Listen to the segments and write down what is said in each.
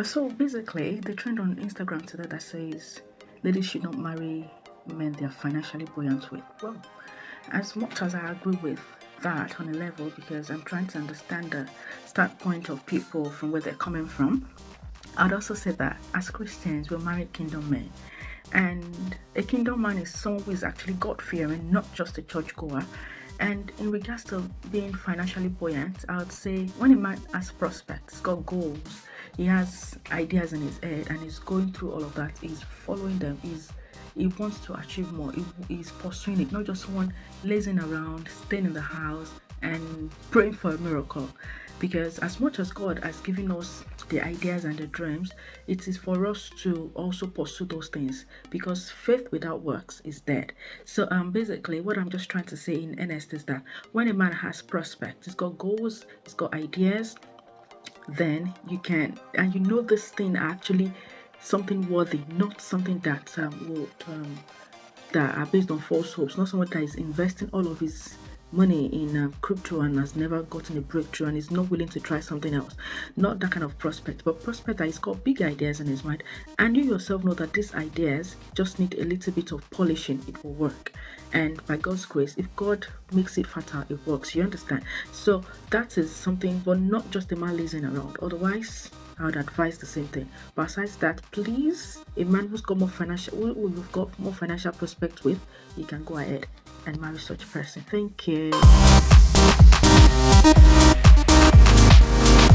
So basically, the trend on Instagram today that says ladies should not marry men they are financially buoyant with. Well, as much as I agree with that on a level, because I'm trying to understand the standpoint of people from where they're coming from, I'd also say that as Christians, we're married kingdom men. And a kingdom man is someone who is actually God fearing, not just a churchgoer. And in regards to being financially buoyant, I would say when a man has prospects, got goals, he has ideas in his head, and he's going through all of that, he's following them, he wants to achieve more, he's pursuing it, not just one lazing around, staying in the house, and praying for a miracle. Because as much as God has given us the ideas and the dreams, it is for us to also pursue those things, because faith without works is dead. So basically what I'm just trying to say in earnest is that when a man has prospects, he's got goals, he's got ideas, then you can, and you know this thing actually something worthy, not something that will that are based on false hopes, not someone that is investing all of his money in crypto and has never gotten a breakthrough and is not willing to try something else. Not that kind of prospect, but prospect that he's got big ideas in his mind, and you yourself know that these ideas just need a little bit of polishing, it will work. And by God's grace, if God makes it fertile, it works. You understand? So that is something, but not just a man lazing around. Otherwise, I would advise the same thing. But besides that, please, a man who's got more financial, who you've got more financial prospects with, you can go ahead and marry such a person. Thank you.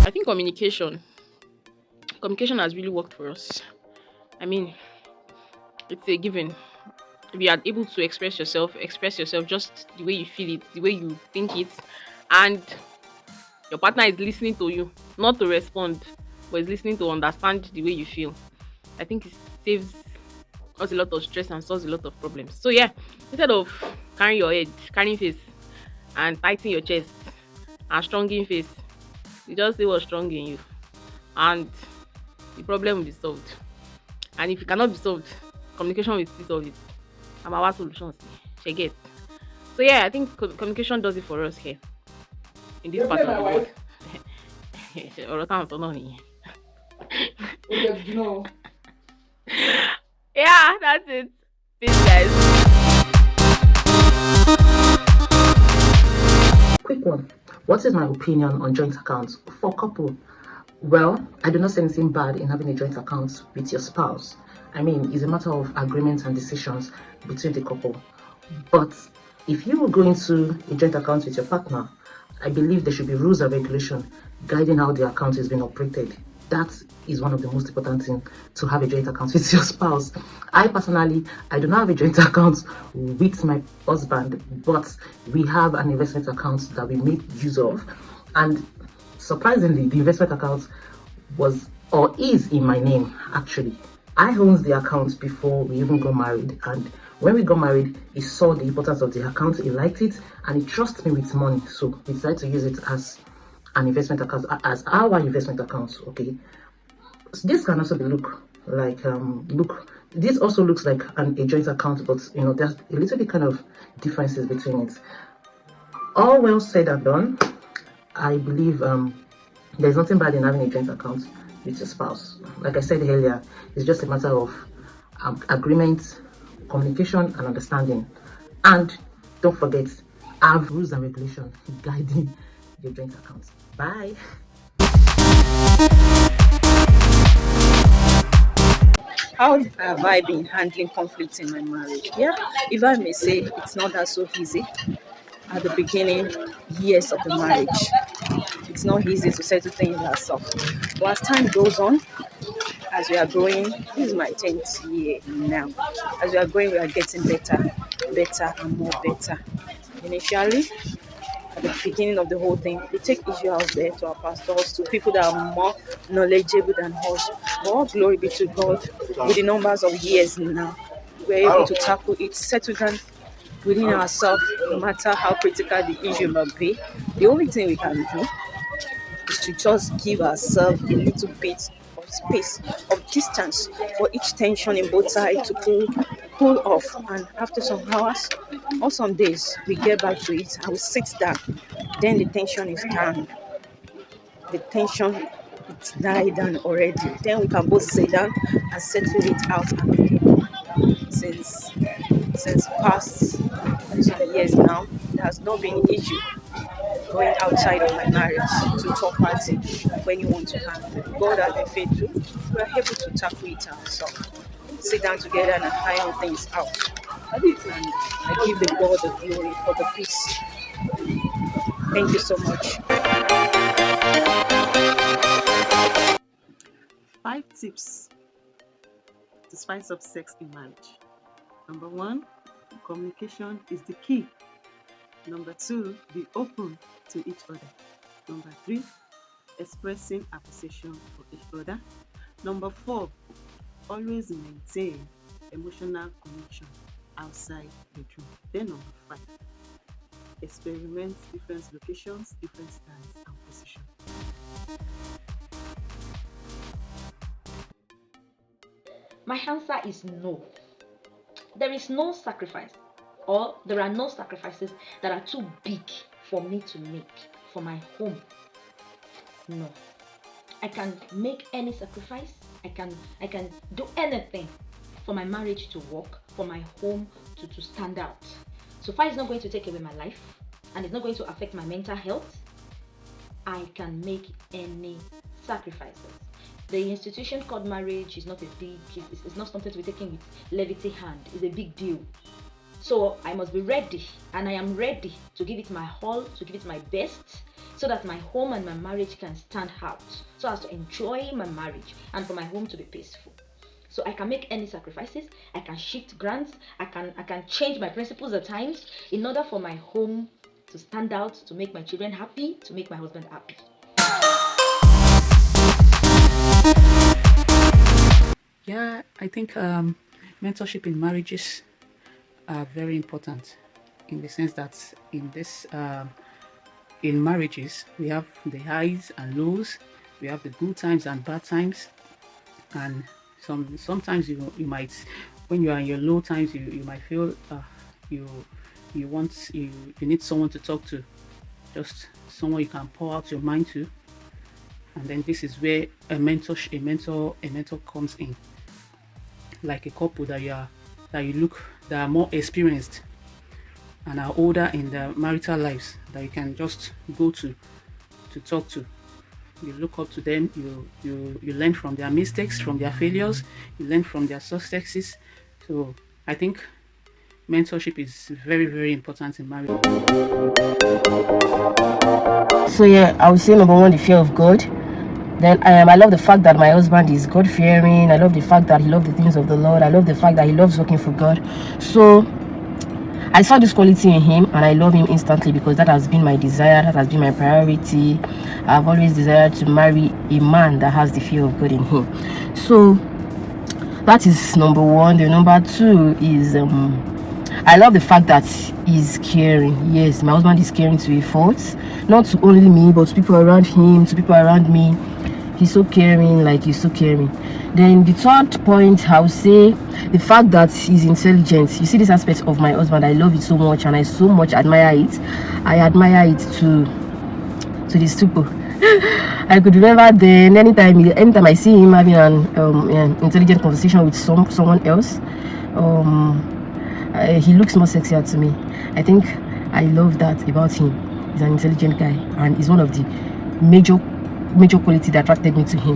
I think communication has really worked for us. I mean, it's a given. If you are able to express yourself just the way you feel it, the way you think it, and your partner is listening to you, not to respond, but is listening to understand the way you feel. I think it saves us a lot of stress and solves a lot of problems. So yeah, instead of carrying your head, carrying face, and tightening your chest and stronging face, you just say what's strong in you, and the problem will be solved. And if it cannot be solved, communication will still solve it. I'm our solutions. She get. So yeah, I think communication does it for us here in this part of the world. Ọ̀rọ̀ tá à ń sọ náà nìyẹn. Yeah, that's it. Peace, guys. Quick one. What is my opinion on joint accounts for couple? Well, I do not see anything bad in having a joint account with your spouse. I mean, it's a matter of agreements and decisions between the couple. But if you will go into a joint account with your partner, I believe there should be rules and regulation guiding how the account is being operated. That is one of the most important things, to have a joint account with your spouse. I personally, I do not have a joint account with my husband, but we have an investment account that we make use of. And surprisingly, the investment account was or is in my name actually. I owned the account before we even got married, and when we got married, he saw the importance of the account, he liked it, and he trusted me with money, so we decided to use it as an investment account, as our investment account. Okay, so this can also be this also looks like a joint account, but you know, there's a little bit kind of differences between it. All well said and done, I believe there's nothing bad in having a joint account with your spouse. Like I said earlier, it's just a matter of agreement, communication, and understanding. And don't forget, have rules and regulations guiding your joint account. Bye. How have I been handling conflict in my marriage? Yeah, if I may say, it's not that so easy at the beginning years of the marriage. It's not easy to settle things ourselves. But as time goes on, as we are growing, this is my 10th year now. As we are growing, we are getting better, better, and more better. Initially, at the beginning of the whole thing, we take issue out there to our pastors, to people that are more knowledgeable than us. But all glory be to God, with the numbers of years now, we're able to tackle it, settle down within ourselves, no matter how critical the issue might be. The only thing we can do is to just give ourselves a little bit of space, of distance for each tension in both sides to cool off. And after some hours or some days, we get back to it and we sit down. Then the tension is down. The not die down already, then we can both sit down and settle it out amicably. Since past 2 years now, there has not been issue going outside of my marriage to third party for anyone to handle. God has been faithful. We are able to tackle it ourselves. Sit down together and iron things out. And I give the God the glory for the peace. Thank you so much. 5 tips to spice up sex in marriage. Number 1, communication is the key. Number 2, be open to each other. Number 3, expressing appreciation for each other. Number 4, always maintain emotional connection outside the bedroom. Then number 5, experiment different locations, different styles and positions. My answer is no. There is no sacrifice, or there are no sacrifices that are too big for me to make for my home. No. I can make any sacrifice. I can do anything for my marriage to work, for my home to stand out. So far it's not going to take away my life and it's not going to affect my mental health. I can make any sacrifices. The institution called marriage is not a big, it's not something to be taken with levity hand. It's a big deal. So I must be ready, and I am ready to give it my all, to give it my best, so that my home and my marriage can stand out, so as to enjoy my marriage and for my home to be peaceful. So I can make any sacrifices. I can shift grants. I can change my principles at times in order for my home to stand out, to make my children happy, to make my husband happy. Yeah, I think mentorship in marriages are very important, in the sense that in marriages we have the highs and lows, we have the good times and bad times, and sometimes you might, when you are in your low times, you might feel you need someone to talk to, just someone you can pour out your mind to. And then this is where a mentor comes in, like a couple that are more experienced and are older in their marital lives, that you can just go to talk to. You look up to them, you learn from their mistakes, from their failures, you learn from their successes. So I think mentorship is very, very important in marriage. So yeah, I would say number 1, the fear of God. Then I love the fact that my husband is God-fearing. I love the fact that he loves the things of the Lord. I love the fact that he loves working for God. So I saw this quality in him and I love him instantly, because that has been my desire, that has been my priority. I've always desired to marry a man that has the fear of God in him. So that is number 1. The number 2 is I love the fact that he's caring. Yes, my husband is caring to a fault, not to only me but to people around him, to people around me. He's so caring, he's so caring. Then the third point, I would say the fact that he's intelligent. You see, this aspect of my husband, I love it so much, and I so much admire it. I admire it to the stupor. I could remember then, anytime I see him having an intelligent conversation with someone else, he looks more sexier to me. I think I love that about him. He's an intelligent guy, and he's one of the major quality that attracted me to him.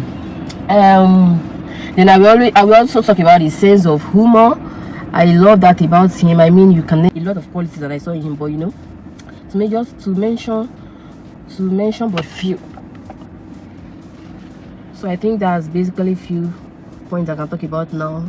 Then I will also talk about his sense of humor. I love that about him. I mean, you can name a lot of qualities that I saw in him, but to mention but few. So I think that's basically few points I can talk about now.